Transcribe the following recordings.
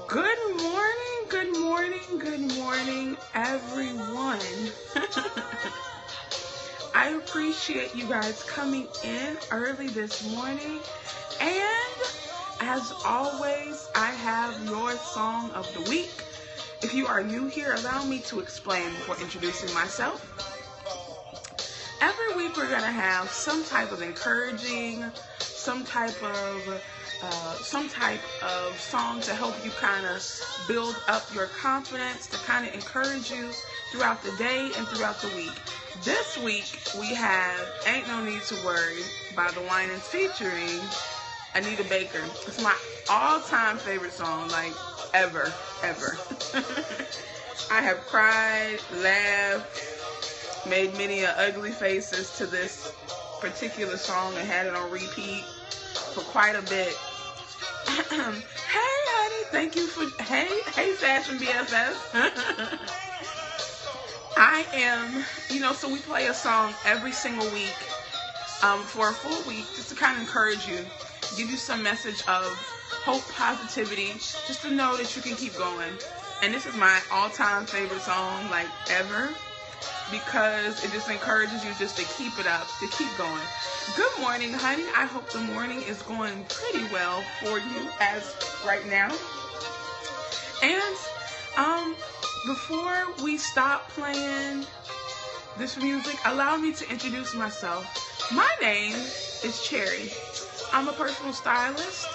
Good morning, good morning, everyone. I appreciate you guys coming in early this morning. And as always, I have your song of the week. If you are new here, allow me to explain before introducing myself. Every week we're going to have some type of encouraging, some type of song to help you kind of build up your confidence, to kind of encourage you throughout the day and throughout the week. This week we have Ain't No Need to Worry by The Winans featuring Anita Baker. It's my all-time favorite song, like ever. I have cried, laughed, made many ugly faces to this particular song and had it on repeat for quite a bit. Hey honey, thank you for hey fashion BFF. I am, so we play a song every single week for a full week just to kind of encourage you, give you some message of hope, positivity, just to know that you can keep going. And this is my all-time favorite song, like ever, because it just encourages you just to keep it up, to keep going. Good morning, honey. I hope the morning is going pretty well for you as right now. And before we stop playing this music, allow me to introduce myself. My name is Chary. I'm a personal stylist.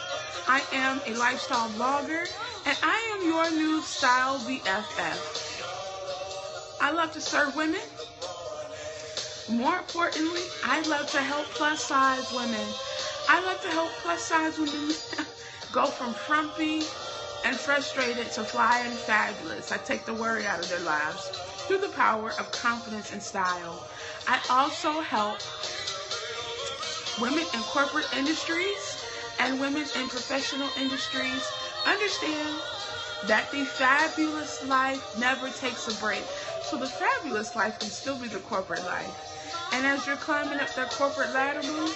I am a lifestyle blogger, and I am your new style BFF. I love to serve women. More importantly, I love to help plus size women. I love to help plus size women go from frumpy and frustrated to fly and fabulous. I take the worry out of their lives through the power of confidence and style. I also help women in corporate industries and women in professional industries understand that the fabulous life never takes a break. So the fabulous life can still be the corporate life. And as you're climbing up that corporate ladder, boo,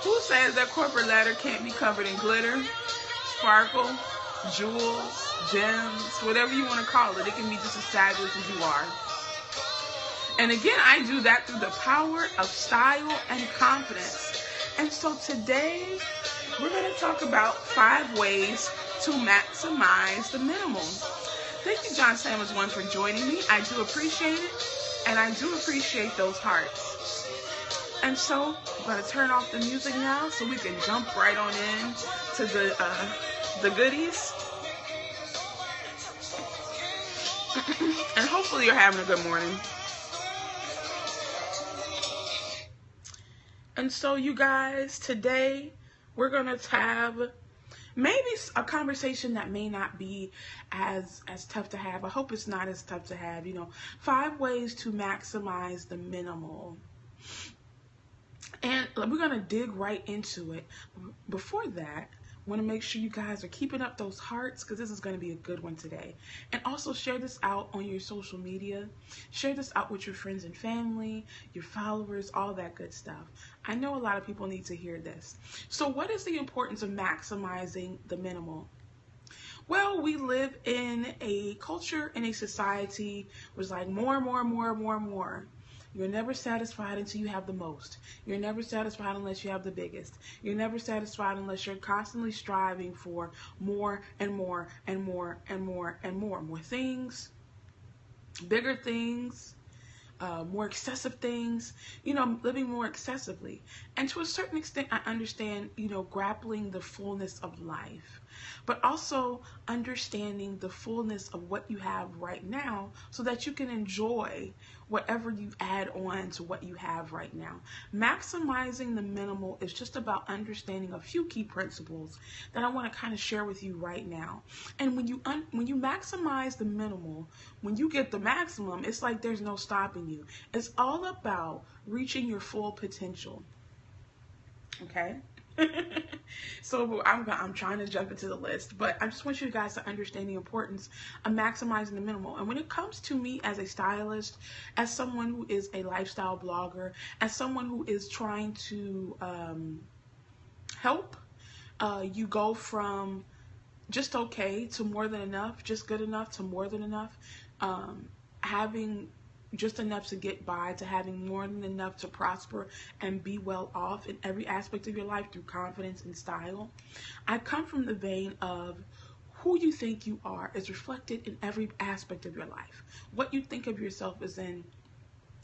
who says that corporate ladder can't be covered in glitter, sparkle, jewels, gems, whatever you want to call it? It can be just as fabulous as you are. And again, I do that through the power of style and confidence. And so today, we're going to talk about 5 ways to maximize the minimal. Thank you, John Samuels 1, for joining me. I do appreciate it, and I do appreciate those hearts. And so, I'm going to turn off the music now so we can jump right on in to the goodies. And hopefully you're having a good morning. And so, you guys, today we're going to have maybe a conversation that may not be as tough to have. I hope it's not as tough to have. 5 ways to maximize the minimal. And we're going to dig right into it. Before that, I want to make sure you guys are keeping up those hearts, because this is going to be a good one today. And also share this out on your social media. Share this out with your friends and family, your followers, all that good stuff. I know a lot of people need to hear this. So what is the importance of maximizing the minimal? Well, we live in a culture, in a society where it's like more. You're never satisfied until you have the most. You're never satisfied unless you have the biggest. You're never satisfied unless you're constantly striving for more and more and more and more and more. More things, bigger things, more excessive things, living more excessively. And to a certain extent, I understand, grappling the fullness of life, but also understanding the fullness of what you have right now so that you can enjoy whatever you add on to what you have right now. Maximizing the minimal is just about understanding a few key principles that I want to kind of share with you right now. And when you maximize the minimal, when you get the maximum, it's like there's no stopping you. It's all about reaching your full potential. Okay? So I'm trying to jump into the list, but I just want you guys to understand the importance of maximizing the minimal. And when it comes to me as a stylist, as someone who is a lifestyle blogger, as someone who is trying to help you go from just okay to more than enough, just good enough to more than enough, having just enough to get by to having more than enough to prosper and be well off in every aspect of your life through confidence and style. I come from the vein of who you think you are is reflected in every aspect of your life. What you think of yourself is in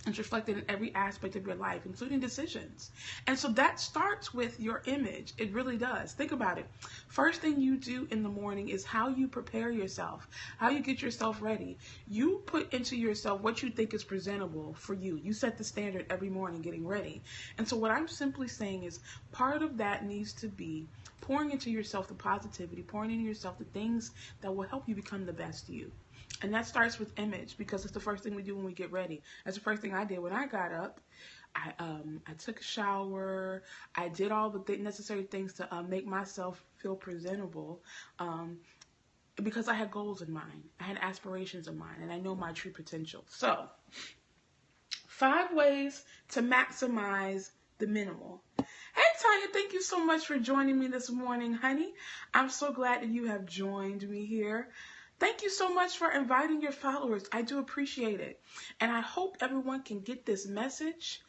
it's reflected in every aspect of your life, including decisions. And so that starts with your image. It really does. Think about it. First thing you do in the morning is how you prepare yourself, how you get yourself ready. You put into yourself what you think is presentable for you. You set the standard every morning getting ready. And so what I'm simply saying is part of that needs to be pouring into yourself the positivity, pouring into yourself the things that will help you become the best you. And that starts with image, because it's the first thing we do when we get ready. That's the first thing I did when I got up. I took a shower. I did all the necessary things to make myself feel presentable, because I had goals in mind. I had aspirations in mind, and I know my true potential. So, 5 ways to maximize the minimal. Hey, Tanya, thank you so much for joining me this morning, honey. I'm so glad that you have joined me here. Thank you so much for inviting your followers. I do appreciate it. And I hope everyone can get this message.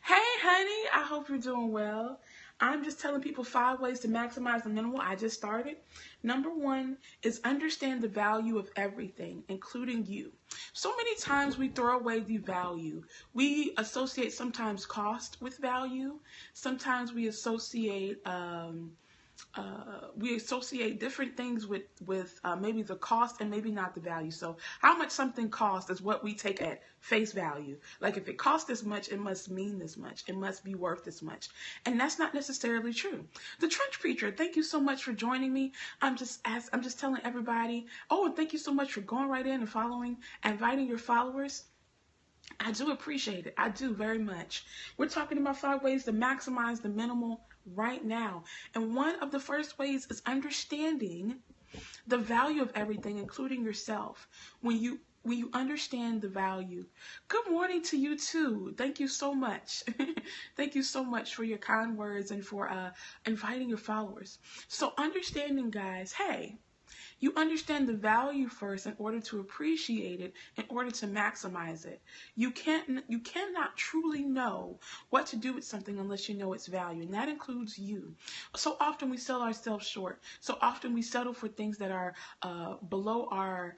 Hey, honey, I hope you're doing well. I'm just telling people 5 ways to maximize the minimal. I just started. Number 1 is understand the value of everything, including you. So many times we throw away the value. We associate sometimes cost with value. Sometimes we associate different things with maybe the cost and maybe not the value. So how much something costs is what we take at face value. Like if it costs this much, it must mean this much. It must be worth this much. And that's not necessarily true. The Trench Preacher, thank you so much for joining me. I'm just telling everybody, oh, and thank you so much for going right in and following, inviting your followers. I do appreciate it. I do very much. We're talking about 5 ways to maximize the minimal right now. And one of the first ways is understanding the value of everything, including yourself. When you understand the value. Good morning to you too. Thank you so much. Thank you so much for your kind words and for inviting your followers. So understanding, guys, hey, you understand the value first in order to appreciate it, in order to maximize it. You cannot truly know what to do with something unless you know its value, and that includes you. So often we sell ourselves short. So often we settle for things that are below our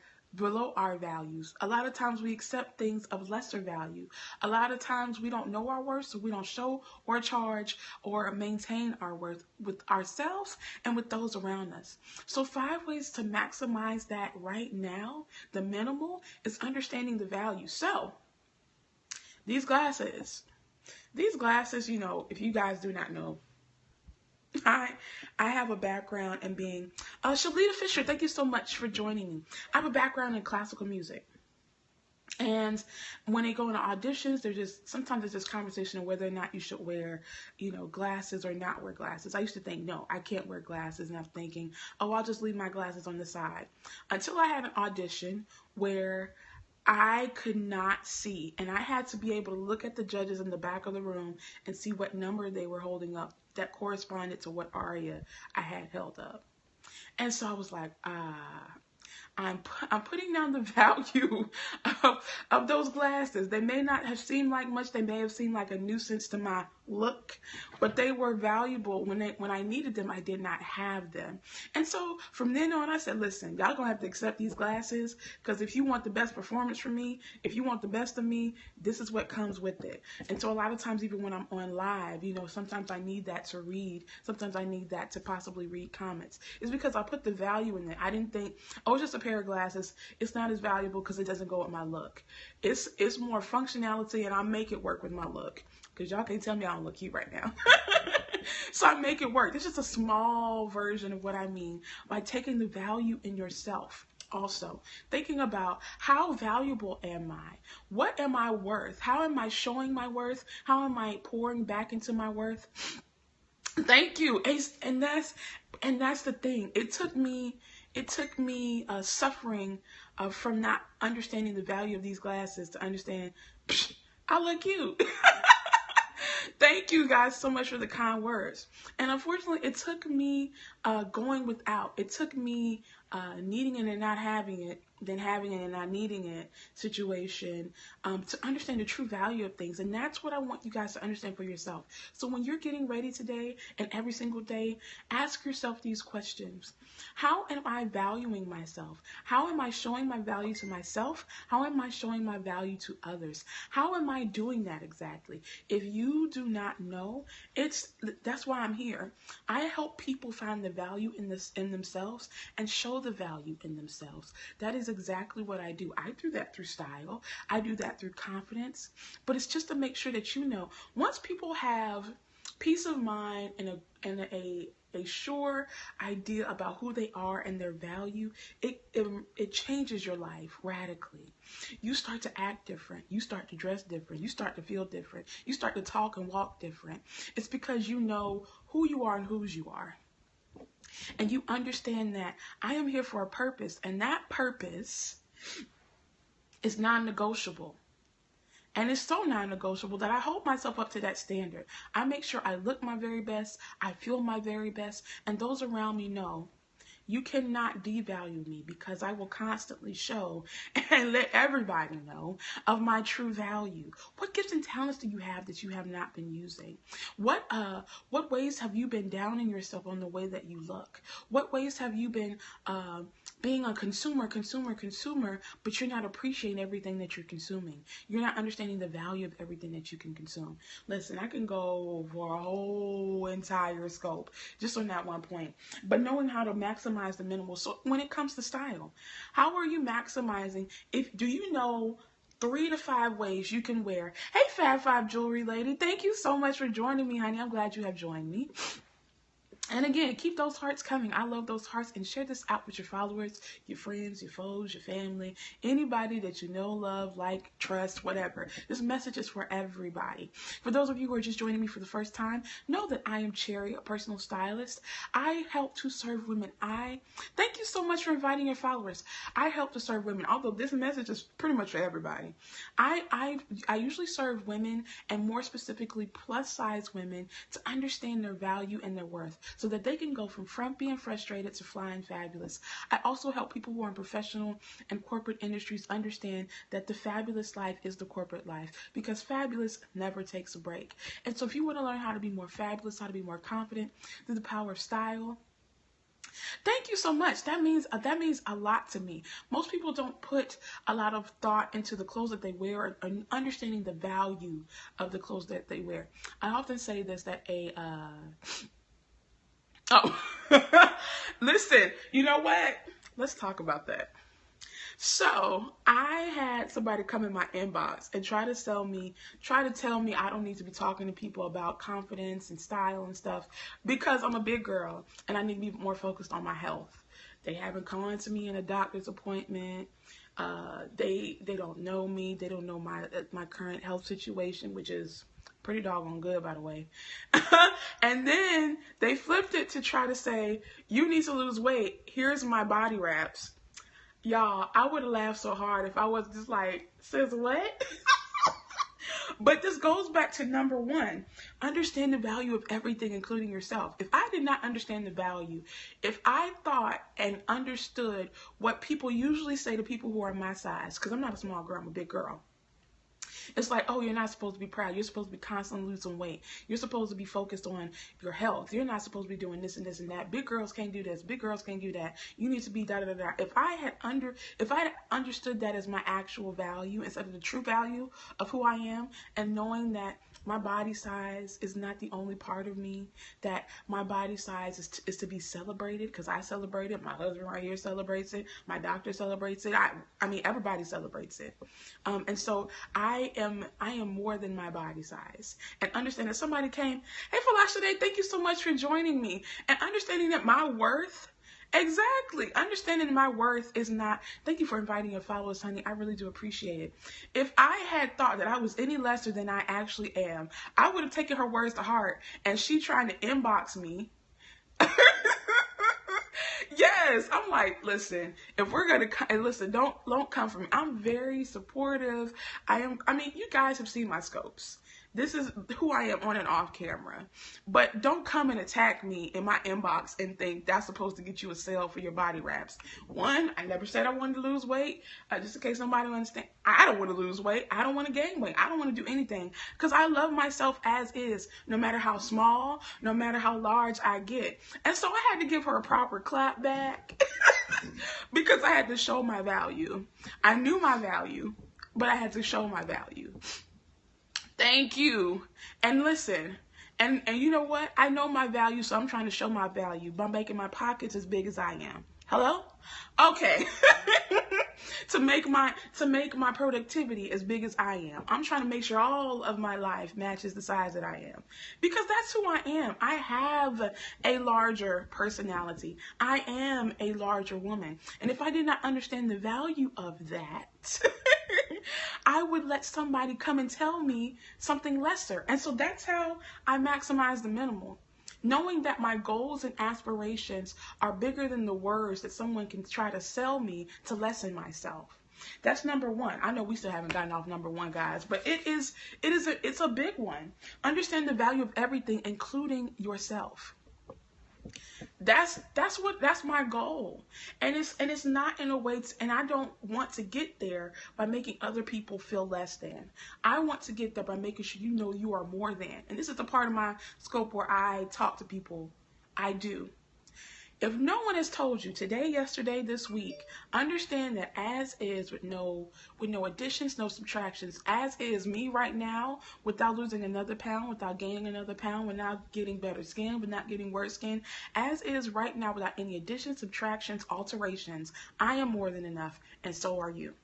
values. A lot of times we accept things of lesser value. A lot of times we don't know our worth, so we don't show or charge or maintain our worth with ourselves and with those around us. So 5 ways to maximize that right now, the minimal, is understanding the value. So these glasses, you know, if you guys do not know, I have a background in being, Shalita Fisher, thank you so much for joining me. I have a background in classical music. And when they go into auditions, sometimes there's this conversation of whether or not you should wear, you know, glasses or not wear glasses. I used to think, no, I can't wear glasses. And I'm thinking, oh, I'll just leave my glasses on the side. Until I had an audition where I could not see, and I had to be able to look at the judges in the back of the room and see what number they were holding up that corresponded to what aria I had held up. And so I was like, I'm putting down the value of those glasses. They may not have seemed like much. They may have seemed like a nuisance to my look, but they were valuable. When I needed them, I did not have them. And so from then on, I said, listen, y'all gonna have to accept these glasses, because if you want the best performance from me, if you want the best of me, this is what comes with it. And so a lot of times, even when I'm on live, you know, sometimes I need that to read. Sometimes I need that to possibly read comments. It's because I put the value in it. I didn't think, oh, it's just a pair of glasses. It's not as valuable because it doesn't go with my look. It's more functionality, and I make it work with my look. Because y'all can't tell me I don't look cute right now. So I make it work. It's just a small version of what I mean by taking the value in yourself. Also, thinking about how valuable am I? What am I worth? How am I showing my worth? How am I pouring back into my worth? Thank you. And that's the thing. It took me suffering from not understanding the value of these glasses to understand, I look cute. Thank you guys so much for the kind words. And unfortunately, it took me going without. It took me needing it and not having it, then having it and not needing it situation to understand the true value of things. And that's what I want you guys to understand for yourself. So when you're getting ready today and every single day, ask yourself these questions. How am I valuing myself? How am I showing my value to myself? How am I showing my value to others? How am I doing that exactly? If you do not know, that's why I'm here. I help people find the value in themselves and show the value in themselves. That is exactly what I do. I do that through style. I do that through confidence. But it's just to make sure that you know, once people have peace of mind and a sure idea about who they are and their value, it changes your life radically. You start to act different. You start to dress different. You start to feel different. You start to talk and walk different. It's because you know who you are and whose you are. And you understand that I am here for a purpose, and that purpose is non-negotiable. And it's so non-negotiable that I hold myself up to that standard. I make sure I look my very best, I feel my very best, and those around me know you cannot devalue me, because I will constantly show and let everybody know of my true value. What gifts and talents do you have that you have not been using? What ways have you been downing yourself on the way that you look? What ways have you been being a consumer, but you're not appreciating everything that you're consuming? You're not understanding the value of everything that you can consume. Listen, I can go for a whole entire scope just on that one point. But knowing how to maximize the minimal. So when it comes to style, how are you maximizing? Do you know 3 to 5 ways you can wear? Hey, Fab Five Jewelry Lady, thank you so much for joining me, honey. I'm glad you have joined me. And again, keep those hearts coming. I love those hearts. And share this out with your followers, your friends, your foes, your family, anybody that you know, love, like, trust, whatever. This message is for everybody. For those of you who are just joining me for the first time, know that I am Chary, a personal stylist. I help to serve women. Thank you so much for inviting your followers. I help to serve women, although this message is pretty much for everybody. I usually serve women, and more specifically plus size women, to understand their value and their worth, so that they can go from being frustrated to flying fabulous. I also help people who are in professional and corporate industries understand that the fabulous life is the corporate life, because fabulous never takes a break. And so if you want to learn how to be more fabulous, how to be more confident through the power of style, thank you so much. That means a lot to me. Most people don't put a lot of thought into the clothes that they wear, or understanding the value of the clothes that they wear. I often say this, that listen, you know what? Let's talk about that. So I had somebody come in my inbox and try to tell me I don't need to be talking to people about confidence and style and stuff, because I'm a big girl and I need to be more focused on my health. They haven't come to me in a doctor's appointment. They don't know me. They don't know my current health situation, which is pretty doggone good, by the way. And then they flipped it to try to say, you need to lose weight. Here's my body wraps. Y'all, I would have laughed so hard if I was just like, sis, what? But this goes back to number one. Understand the value of everything, including yourself. If I did not understand the value, if I thought and understood what people usually say to people who are my size, because I'm not a small girl, I'm a big girl. It's like, oh, you're not supposed to be proud. You're supposed to be constantly losing weight. You're supposed to be focused on your health. You're not supposed to be doing this and this and that. Big girls can't do this. Big girls can't do that. You need to be da da da da. If I had understood that as my actual value instead of the true value of who I am, and knowing that my body size is not the only part of me, that my body size is to be celebrated, because I celebrate it. My husband right here celebrates it. My doctor celebrates it. I mean, everybody celebrates it. And so I am more than my body size. And understand that somebody came, hey, Falashade, thank you so much for joining me. And understanding that my worth, exactly. Understanding my worth is not, thank you for inviting your followers, honey. I really do appreciate it. If I had thought that I was any lesser than I actually am, I would have taken her words to heart. And she trying to inbox me. Yes, I'm like, listen, if we're going to, listen, don't come for me. I'm very supportive. I mean, you guys have seen my scopes. This is who I am on and off camera. But don't come and attack me in my inbox and think that's supposed to get you a sale for your body wraps. One, I never said I wanted to lose weight. Just in case somebody don't understand, I don't want to lose weight. I don't want to gain weight. I don't want to do anything because I love myself as is, no matter how small, no matter how large I get. And so I had to give her a proper clap back because I had to show my value. I knew my value, but I had to show my value. Thank you. And listen, and you know what? I know my value, so I'm trying to show my value by making my pockets as big as I am. Hello? Okay. to make my productivity as big as I am. I'm trying to make sure all of my life matches the size that I am. Because that's who I am. I have a larger personality. I am a larger woman. And if I did not understand the value of that, I would let somebody come and tell me something lesser. And so that's how I maximize the minimal. Knowing that my goals and aspirations are bigger than the words that someone can try to sell me to lessen myself. That's number one. I know we still haven't gotten off number one, guys, but it's a big one. Understand the value of everything, including yourself. That's my goal. And it's not in a way and I don't want to get there by making other people feel less than. I want to get there by making sure you know you are more than. And this is the part of my scope where I talk to people. I do. If no one has told you today, yesterday, this week, understand that as is with no additions, no subtractions, as is me right now, without losing another pound, without gaining another pound, without getting better skin, but not getting worse skin, as is right now without any additions, subtractions, alterations, I am more than enough, and so are you.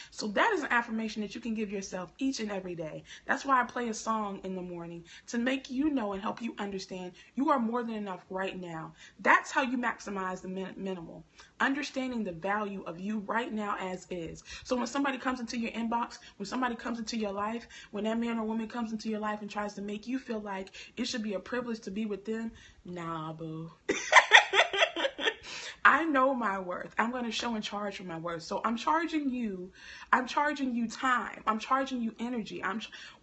So that is an affirmation that you can give yourself each and every day. That's why I play a song in the morning, to make you know and help you understand you are more than enough right now. That's how you maximize the minimal. Understanding the value of you right now as is. So when somebody comes into your inbox, when somebody comes into your life, when that man or woman comes into your life and tries to make you feel like it should be a privilege to be with them, nah, boo. I know my worth. I'm going to show and charge for my worth. So I'm charging you time. I'm charging you energy.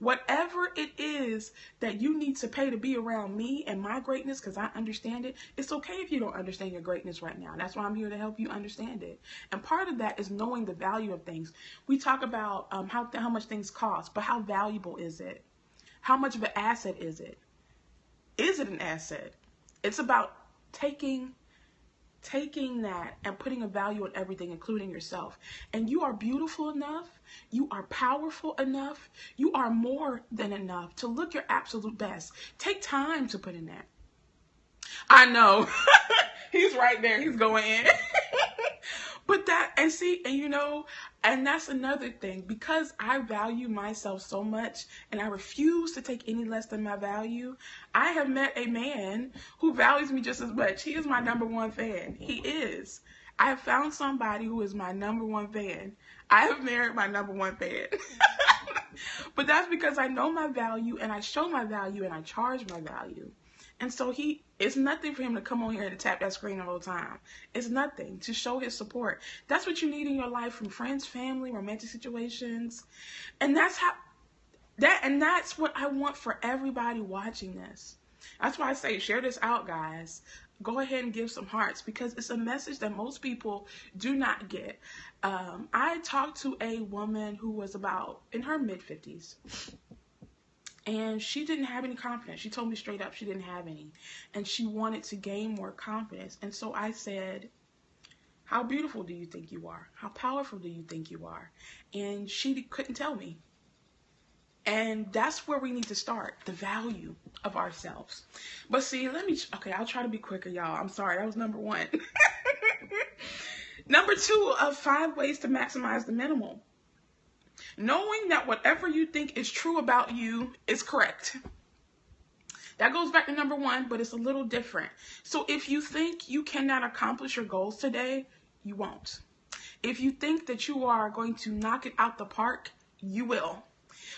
Whatever it is that you need to pay to be around me and my greatness, because I understand it. It's okay if you don't understand your greatness right now. That's why I'm here to help you understand it. And part of that is knowing the value of things. We talk about how much things cost, but how valuable is it? How much of an asset is it? Is it an asset? It's about taking that and putting a value on everything, including yourself. And you are beautiful enough, you are powerful enough, you are more than enough to look your absolute best. Take time to put in that. I know. He's right there. He's going in. But and that's another thing. Because I value myself so much and I refuse to take any less than my value, I have met a man who values me just as much. He is my number one fan. He is. I have found somebody who is my number one fan. I have married my number one fan. But that's because I know my value and I show my value and I charge my value. And so it's nothing for him to come on here and to tap that screen all the time. It's nothing to show his support. That's what you need in your life from friends, family, romantic situations. And that's what I want for everybody watching this. That's why I say share this out, guys. Go ahead and give some hearts because it's a message that most people do not get. I talked to a woman who was about in her mid-50s. And she didn't have any confidence. She told me straight up she didn't have any. And she wanted to gain more confidence. And so I said, how beautiful do you think you are? How powerful do you think you are? And she couldn't tell me. And that's where we need to start, the value of ourselves. But see, I'll try to be quicker, y'all. I'm sorry, that was number one. Number 2 of 5 ways to maximize the minimal. Knowing that whatever you think is true about you is correct. That goes back to number 1, but it's a little different. So if you think you cannot accomplish your goals today, you won't. If you think that you are going to knock it out the park, you will.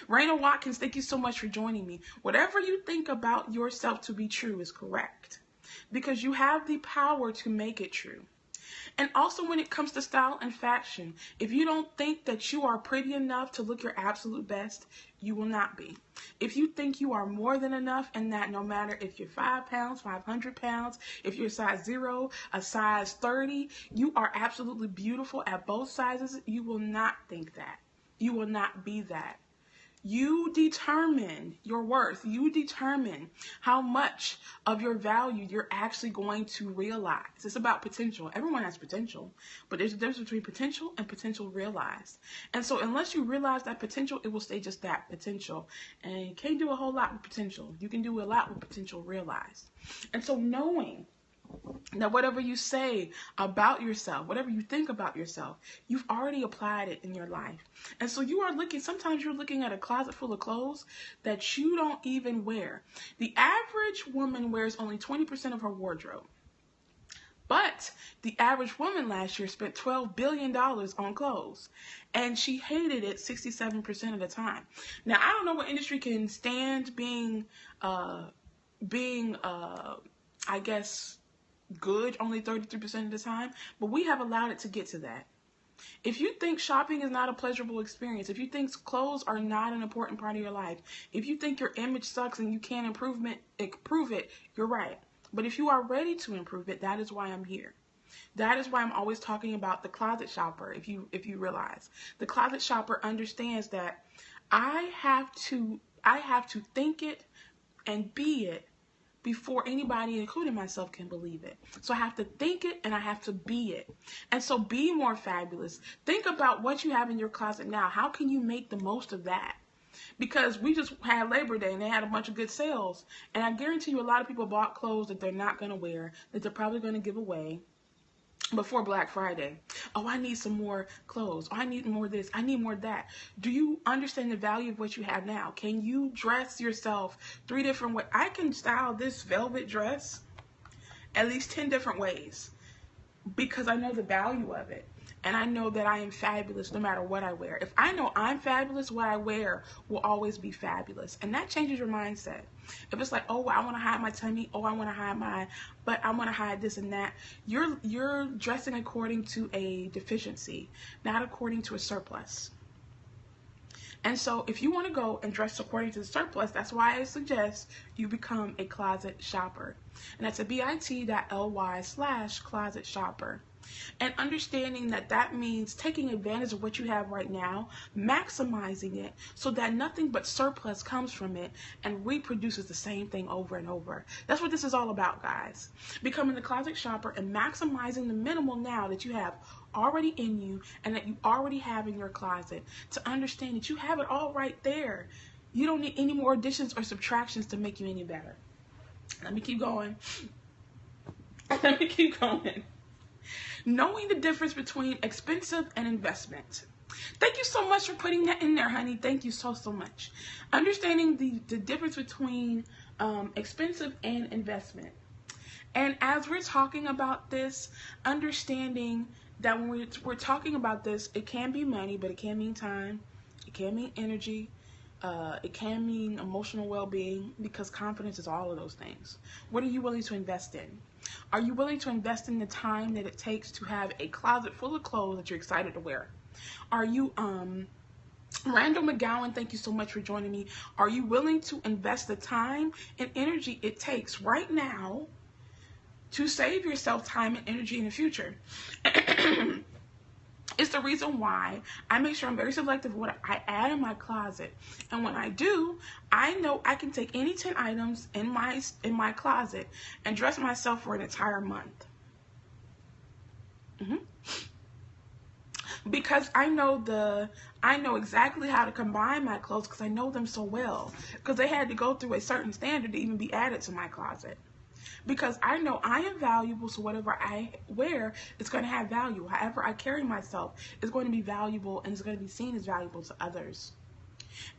Raina Watkins, thank you so much for joining me. Whatever you think about yourself to be true is correct because you have the power to make it true. And also when it comes to style and fashion, if you don't think that you are pretty enough to look your absolute best, you will not be. If you think you are more than enough and that no matter if you're 5 pounds, 500 pounds, if you're a size 0, a size 30, you are absolutely beautiful at both sizes, you will not think that. You will not be that. You determine your worth. You determine how much of your value you're actually going to realize. It's about potential. Everyone has potential, but there's a difference between potential and potential realized. And so unless you realize that potential, it will stay just that, potential. And you can't do a whole lot with potential. You can do a lot with potential realized. And so knowing that whatever you say about yourself, whatever you think about yourself, you've already applied it in your life. And so you are looking, sometimes you're looking at a closet full of clothes that you don't even wear. The average woman wears only 20% of her wardrobe. But the average woman last year spent $12 billion on clothes, and she hated it 67% of the time. Now, I don't know what industry can stand being I guess, good only 33% of the time, but we have allowed it to get to that. If you think shopping is not a pleasurable experience, if you think clothes are not an important part of your life, if you think your image sucks and you can't improve it, you're right. But if you are ready to improve it, that is why I'm here. That is why I'm always talking about the closet shopper. If you realize, the closet shopper understands that I have to think it and be it before anybody, including myself, can believe it. So I have to think it and I have to be it. And so be more fabulous. Think about what you have in your closet now. How can you make the most of that? Because we just had Labor Day and they had a bunch of good sales. And I guarantee you a lot of people bought clothes that they're not going to wear, that they're probably going to give away before Black Friday. Oh, I need some more clothes. Oh, I need more of this. I need more of that. Do you understand the value of what you have now? Can you dress yourself 3 different ways? I can style this velvet dress at least 10 different ways because I know the value of it. And I know that I am fabulous no matter what I wear. If I know I'm fabulous, what I wear will always be fabulous. And that changes your mindset. If it's like, oh, I want to hide my tummy. Oh, I want to hide my, but I want to hide this and that. You're dressing according to a deficiency, not according to a surplus. And so if you want to go and dress according to the surplus, that's why I suggest you become a closet shopper. And that's a bit.ly/closet shopper. And understanding that that means taking advantage of what you have right now, maximizing it so that nothing but surplus comes from it and reproduces the same thing over and over. That's what this is all about, guys. Becoming the closet shopper and maximizing the minimal now that you have already in you and that you already have in your closet, to understand that you have it all right there. You don't need any more additions or subtractions to make you any better. Let me keep going. Let me keep going. Knowing the difference between expensive and investment. Thank you so much for putting that in there, honey. Thank you so much. Understanding the difference between expensive and investment. And as we're talking about this, understanding that when we're talking about this, it can be money, but it can mean time. It can mean energy. It can mean emotional well-being, because confidence is all of those things. What are you willing to invest in? Are you willing to invest in the time that it takes to have a closet full of clothes that you're excited to wear? Are you, Randall McGowan, thank you so much for joining me. Are you willing to invest the time and energy it takes right now to save yourself time and energy in the future? It's the reason why I make sure I'm very selective of what I add in my closet. And when I do, I know I can take any 10 items in my closet and dress myself for an entire month. Because I know exactly how to combine my clothes, because I know them so well. Because they had to go through a certain standard to even be added to my closet. Because I know I am valuable, so whatever I wear is going to have value. However I carry myself is going to be valuable and is going to be seen as valuable to others.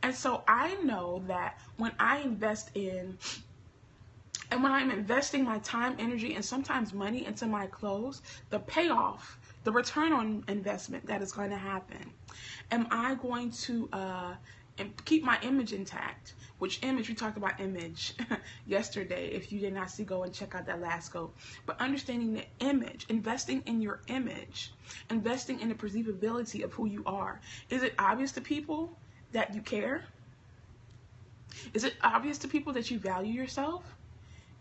And so I know that when I invest in, and when I'm investing my time, energy, and sometimes money into my clothes, the payoff, the return on investment that is going to happen. Am I going to and keep my image intact. Which image? We talked about image yesterday. If you did not see, go and check out that last scope. But understanding the image, investing in your image, investing in the perceivability of who you are. Is it obvious to people that you care? Is it obvious to people that you value yourself?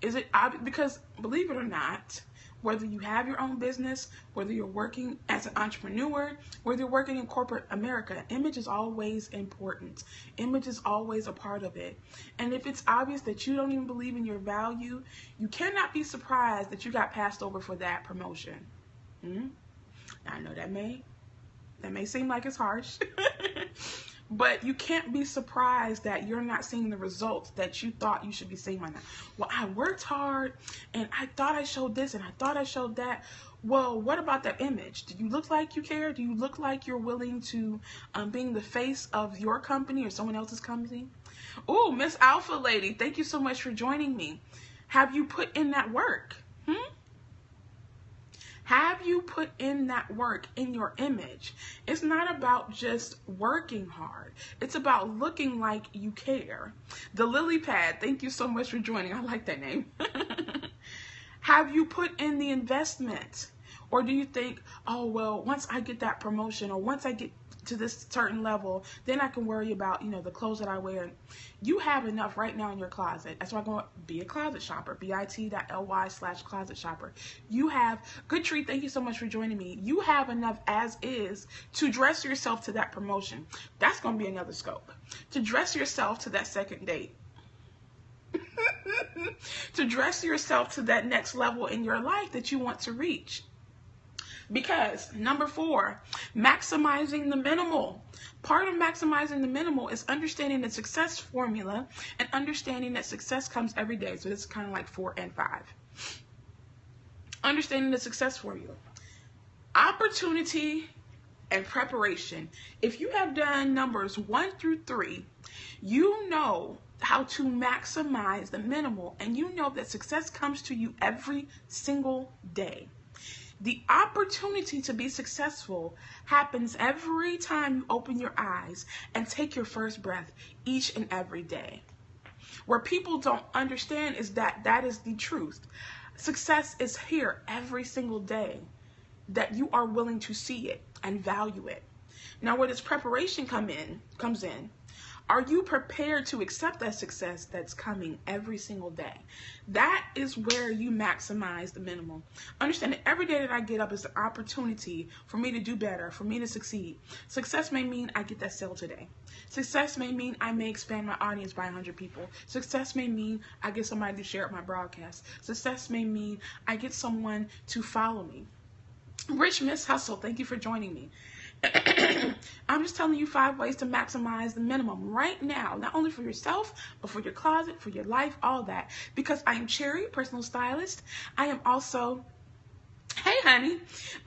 Is it obvious? Because believe it or not, whether you have your own business, whether you're working as an entrepreneur, whether you're working in corporate America, image is always important. Image is always a part of it. And if it's obvious that you don't even believe in your value, you cannot be surprised that you got passed over for that promotion. Now, I know that may seem like it's harsh, but you can't be surprised that you're not seeing the results that you thought you should be seeing right now. Well, I worked hard and I thought I showed this and I thought I showed that. Well, what about that image? Do you look like you care? Do you look like you're willing to being the face of your company or someone else's company? Oh, Miss Alpha Lady, thank you so much for joining me. Have you put in that work? Have you put in that work in your image? It's not about just working hard. It's about looking like you care. The Lily Pad, thank you so much for joining. I like that name. Have you put in the investment? Or do you think, oh, well, once I get that promotion or once I get to this certain level, then I can worry about, the clothes that I wear. You have enough right now in your closet. That's why I'm going to be a closet shopper, bit.ly/closet shopper. You have, Good Tree, thank you so much for joining me. You have enough as is to dress yourself to that promotion. That's going to be another scope. To dress yourself to that second date. To dress yourself to that next level in your life that you want to reach. Because number 4, maximizing the minimal. Part of maximizing the minimal is understanding the success formula and understanding that success comes every day. So this is kind of like 4 and 5. Understanding the success formula. Opportunity and preparation. If you have done numbers 1 through 3, you know how to maximize the minimal and you know that success comes to you every single day. The opportunity to be successful happens every time you open your eyes and take your first breath each and every day. Where people don't understand is that that is the truth. Success is here every single day, that you are willing to see it and value it. Now, where this preparation comes in, are you prepared to accept that success that's coming every single day? That is where you maximize the minimum. Understand that every day that I get up is an opportunity for me to do better, for me to succeed. Success may mean I get that sale today. Success may mean I may expand my audience by 100 people. Success may mean I get somebody to share my broadcast. Success may mean I get someone to follow me. Rich Miss Hustle, thank you for joining me. I'm just telling you 5 ways to maximize the minimum right now, not only for yourself, but for your closet, for your life, all that. Because I am Chary, personal stylist. I am also, hey honey,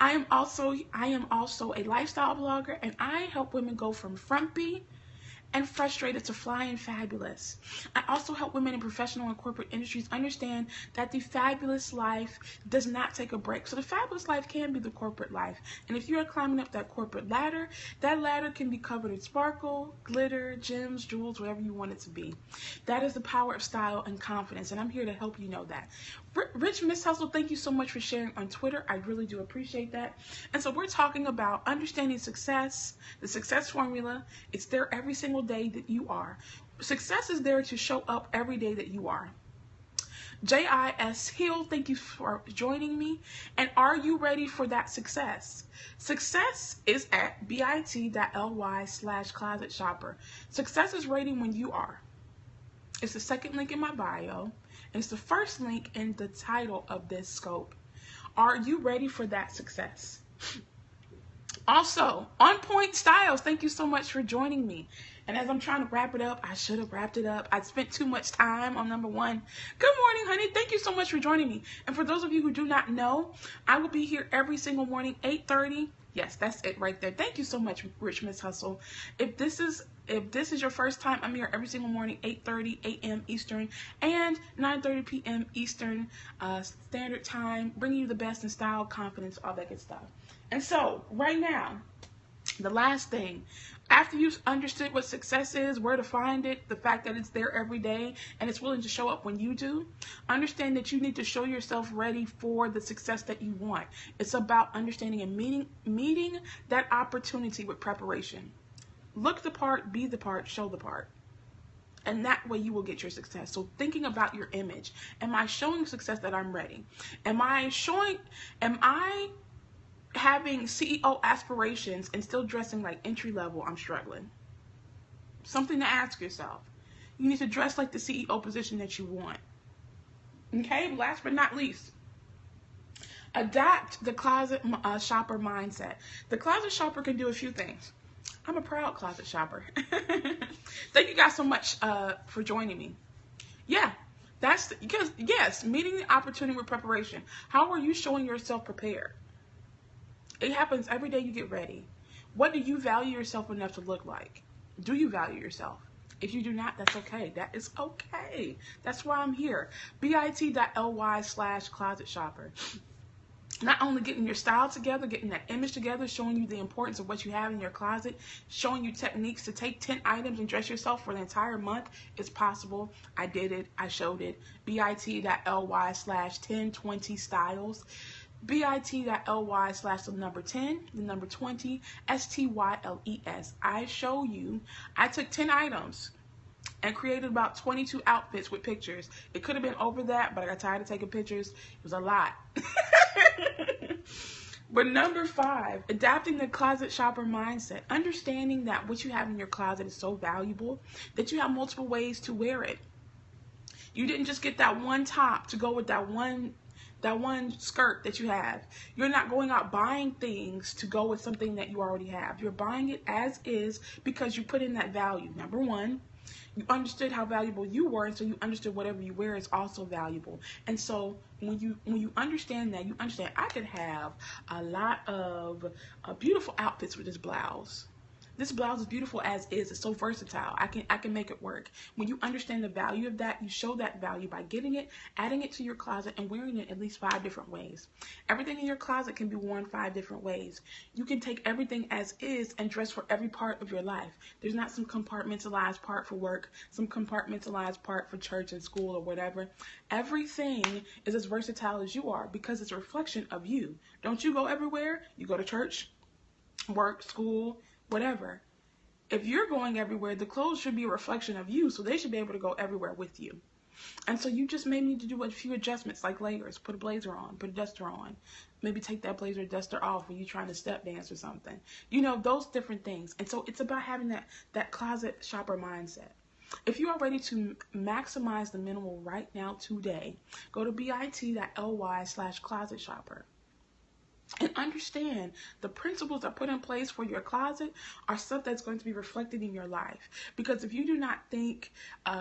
I am also a lifestyle blogger, and I help women go from frumpy and frustrated to flying fabulous. I also help women in professional and corporate industries understand that the fabulous life does not take a break. So the fabulous life can be the corporate life. And if you are climbing up that corporate ladder, that ladder can be covered in sparkle, glitter, gems, jewels, whatever you want it to be. That is the power of style and confidence, and I'm here to help you know that. Rich Miss Hustle, thank you so much for sharing on Twitter. I really do appreciate that. And so we're talking about understanding success, the success formula. It's there every single day that you are. Success is there to show up every day that you are. JIS Hill, thank you for joining me. And are you ready for that success? Success is at bit.ly/closet shopper. Success is ready when you are. It's the second link in my bio. And it's the first link in the title of this scope. Are you ready for that success? Also, On Point Styles, thank you so much for joining me. And as I'm trying to wrap it up, I should have wrapped it up. I spent too much time on number 1. Good morning, honey. Thank you so much for joining me. And for those of you who do not know, I will be here every single morning, 8:30. Yes, that's it right there. Thank you so much, Rich Miss Hustle. If this is your first time, I'm here every single morning, 8:30 a.m. Eastern and 9:30 p.m. Eastern Standard Time, bringing you the best in style, confidence, all that good stuff. And so, right now, The last thing, after you've understood what success is, where to find it, the fact that it's there every day and it's willing to show up when you do, understand that you need to show yourself ready for the success that you want. It's about understanding and meeting that opportunity with preparation. Look the part, be the part, show the part. And that way you will get your success. So thinking about your image. Am I showing success that I'm ready? Am I having CEO aspirations and still dressing like entry level? I'm struggling. Something to ask yourself. You need to dress like the CEO position that you want. Okay, last but not least, adapt the closet shopper mindset. The closet shopper can do a few things. I'm a proud closet shopper. Thank you guys so much for joining me. Yeah, because yes, meeting the opportunity with preparation. How are you showing yourself prepared? It happens every day you get ready. What do you value yourself enough to look like? Do you value yourself? If you do not, that's okay. That is okay. That's why I'm here. bit.ly/closet shopper. Not only getting your style together, getting that image together, showing you the importance of what you have in your closet, showing you techniques to take 10 items and dress yourself for the entire month is possible. I did it. I showed it. bit.ly/1020styles. bit.ly/10, STYLES. I show you, I took 10 items and created about 22 outfits with pictures. It could have been over that, but I got tired of taking pictures. It was a lot. But number 5, adapting the closet shopper mindset. Understanding that what you have in your closet is so valuable that you have multiple ways to wear it. You didn't just get that one top to go with that one skirt that you have. You're not going out buying things to go with something that you already have. You're buying it as is because you put in that value. Number 1, you understood how valuable you were, and so you understood whatever you wear is also valuable. And so when you understand that, you understand I could have a lot of beautiful outfits with this blouse. This blouse is beautiful as is. It's so versatile. I can make it work. When you understand the value of that, you show that value by getting it, adding it to your closet, and wearing it at least 5 different ways. Everything in your closet can be worn 5 different ways. You can take everything as is and dress for every part of your life. There's not some compartmentalized part for work, some compartmentalized part for church and school or whatever. Everything is as versatile as you are because it's a reflection of you. Don't you go everywhere? You go to church, work, school, whatever. If you're going everywhere, the clothes should be a reflection of you, so they should be able to go everywhere with you. And so you just may need to do a few adjustments, like layers. Put a blazer on, put a duster on. Maybe take that blazer duster off when you're trying to step dance or something. You know, those different things. And so it's about having that closet shopper mindset. If you are ready to maximize the minimal right now today, go to bit.ly/closet shopper. And understand the principles I put in place for your closet are stuff that's going to be reflected in your life. Because if you do not think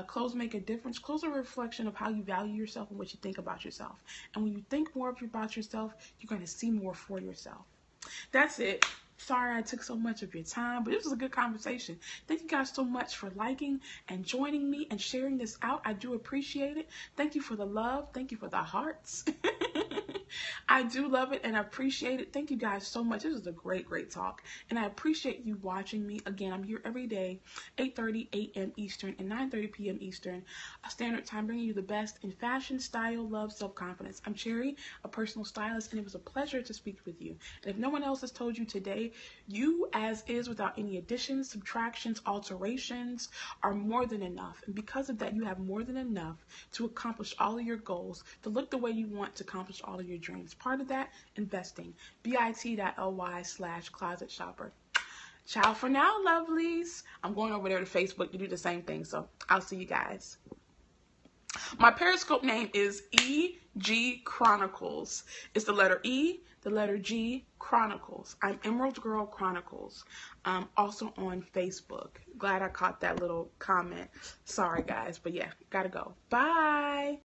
clothes make a difference, clothes are a reflection of how you value yourself and what you think about yourself. And when you think more about yourself, you're going to see more for yourself. That's it. Sorry I took so much of your time, but it was a good conversation. Thank you guys so much for liking and joining me and sharing this out. I do appreciate it. Thank you for the love. Thank you for the hearts. I do love it and I appreciate it. Thank you guys so much. This was a great talk. And I appreciate you watching me. Again, I'm here every day, 8:30 a.m. Eastern and 9:30 p.m. Eastern Standard Time, bringing you the best in fashion, style, love, self-confidence. I'm Chary, a personal stylist, and it was a pleasure to speak with you. And if no one else has told you today, you as is without any additions, subtractions, alterations are more than enough. And because of that, you have more than enough to accomplish all of your goals, to look the way you want, to accomplish all of your dreams. Part of that, investing. bit.ly/closet shopper. Ciao for now, lovelies. I'm going over there to Facebook to do the same thing, so I'll see you guys. My Periscope name is EG Chronicles. It's the letter E, the letter G, Chronicles. I'm Emerald Girl Chronicles. Also on Facebook. Glad I caught that little comment. Sorry, guys, but yeah, gotta go. Bye.